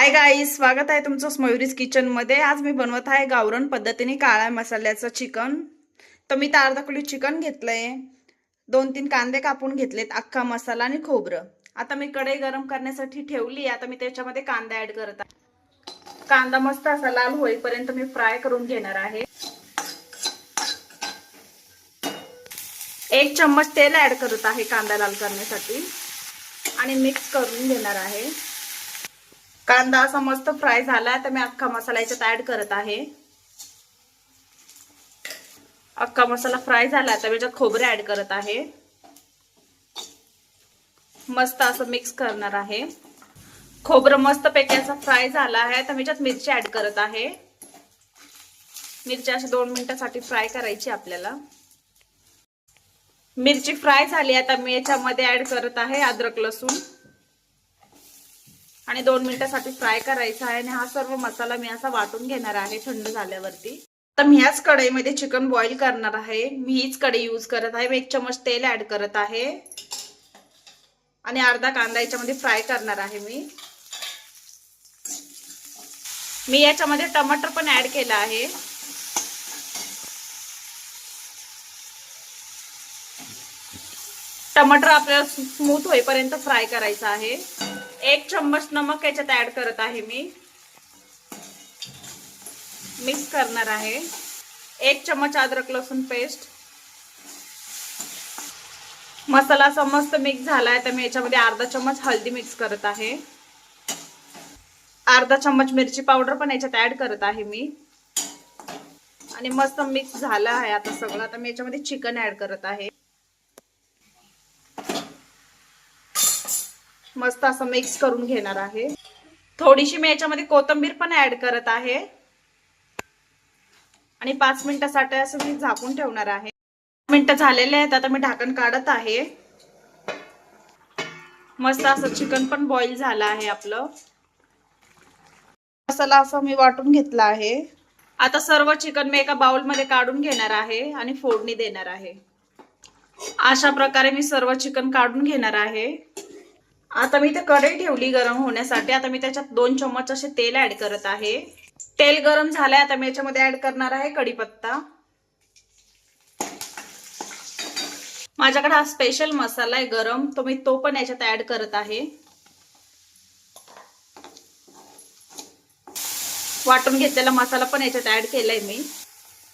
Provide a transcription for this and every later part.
Hi guys, स्वागत आहे तुमचं मयुरीज किचन मध्ये। आज मी बनवत आहे गावरान पद्धतीने काळ्या मसाल्याचं चिकन। तर मी अर्धा किलो चिकन घेतलंय, 2-3 कांदे कापून घेतलेत, अख्खा मसाला आणि खोबरं। आता मी कढई गरम करण्यासाठी ठेवली। आता मी त्याच्यामध्ये कांदा ऍड करत आहे। कांदा मस्त असा लाल होईपर्यंत मी फ्राय करून घेणार आहे। 1 चम्मच तेल ऍड करत आहे कांदा लाल करण्यासाठी आणि मिक्स करून घेणार आहे। कांदा असा मस्त फ्राय झाला तर मी अख्खा मसाला याच्यात ऍड करत आहे। अख्खा मसाला फ्राय झाला तर याच्यात खोबरे ऍड करत आहे। मस्त असं मिक्स करणार आहे। खोबरं मस्त पैकी असं फ्राय झाला आहे तर मी याच्यात मिरची ऍड करत आहे। मिरची अशी 2 मिनिटांसाठी फ्राय करायची आपल्याला। मिरची फ्राय झाली आता मी याच्यामध्ये ऍड करत आहे अद्रक लसूण आणि 2 मिनिटांसाठी फ्राय करायचा आहे। आणि हा सर्व मसाला मी असा वाटून घेणार आहे थंड झाल्यावरती। तर मी ह्याच कढईमध्ये चिकन बॉईल करणार आहे। मी हीच कढई यूज करत आहे। 1 चम्मच तेल ऍड करत आहे आणि अर्धा कांदा याच्यामध्ये फ्राय करणार आहे। मी याच्यामध्ये टमाटर पण ऍड केला आहे। टमाटर आपल्याला स्मूथ होईपर्यंत फ्राय करायचा आहे। 1 चम्मच नमक याच्यात ऍड करत आहे मी। मिक्स करणार आहे। 1 चम्मच अद्रक लसूण पेस्ट। मसाला असा मस्त मिक्स झालाय तर मी याच्यामध्ये अर्धा चम्मच हळदी मिक्स करत आहे। अर्धा चम्मच मिरची पावडर पण याच्यात ऍड करत आहे मी आणि मस्त मिक्स झाला आहे आता सगळं। आता मी याच्यामध्ये चिकन ऍड करत आहे। मस्त असं मिक्स करून घेणार आहे। थोडीशी मी याच्यामध्ये कोथिंबीर पण ऍड करत आहे आणि 5 मिनिटांसाठी असं मी झाकून ठेवणार आहे। 5 मिनिटं झालेले आहेत आता मी ढाकण काढत आहे। मस्त असं चिकन पण बॉईल झालं आहे आपलं। मसाला असं मी वाटून घेतला आहे। आता सर्व चिकन मी एका बाउल मध्ये काढून घेणार आहे आणि फोडणी देणार आहे। अशा प्रकारे मी सर्व चिकन काढून घेणार आहे। आता मी इथे कढई ठेवली गरम होण्यासाठी। आता मी त्याच्यात 2 चम्मच असे तेल ऍड करत आहे। तेल गरम झालंय आता मी याच्यामध्ये ऍड करणार आहे कढीपत्ता। माझ्याकडे हा स्पेशल मसाला आहे गरम, तो मी पण याच्यात ऍड करत आहे। वाटून घेतलेला मसाला पण याच्यात ऍड केलाय मी।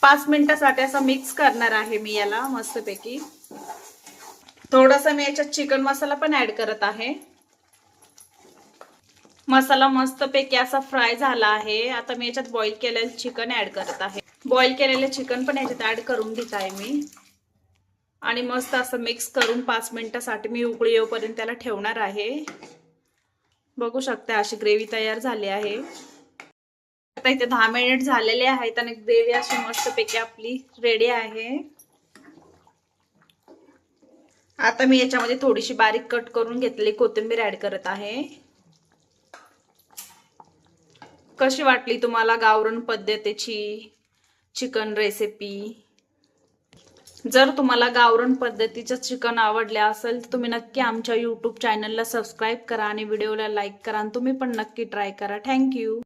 5 मिनिटांसाठी असं मिक्स करणार आहे मी याला मस्तपैकी। थोडासा मी याच्यात चिकन मसाला पण ऍड करत आहे। मसाला मस्तपैकी असा फ्राय झाला आहे। आता मी याच्यात बॉईल केलेलं चिकन ऍड करत आहे। बॉईल केलेले चिकन पण याच्यात ऍड करून घेत आहे मी आणि मस्त असं मिक्स करून 5 मिनिटांसाठी मी उकळी येऊपर्यंत त्याला ठेवणार आहे। बघू शकता अशी ग्रेव्ही तयार झाली आहे। आता इथे 10 मिनिट झालेले आहेत आणि ग्रेव्ही अशी मस्तपैकी आपली रेडी आहे। आता मी याच्यामध्ये थोडीशी बारीक कट करून घेतलेली कोथिंबीर ऍड करत आहे। कशी वाटली तुम्हाला गावरान पद्धतीची चिकन रेसिपी? जर तुम्हाला गावरान पद्धतीचं चिकन आवडले असेल तर तुम्ही नक्की आमच्या YouTube चॅनलला सबस्क्राइब करा आणि व्हिडिओला लाईक करा आणि तुम्ही पण नक्की ट्राय करा। Thank you.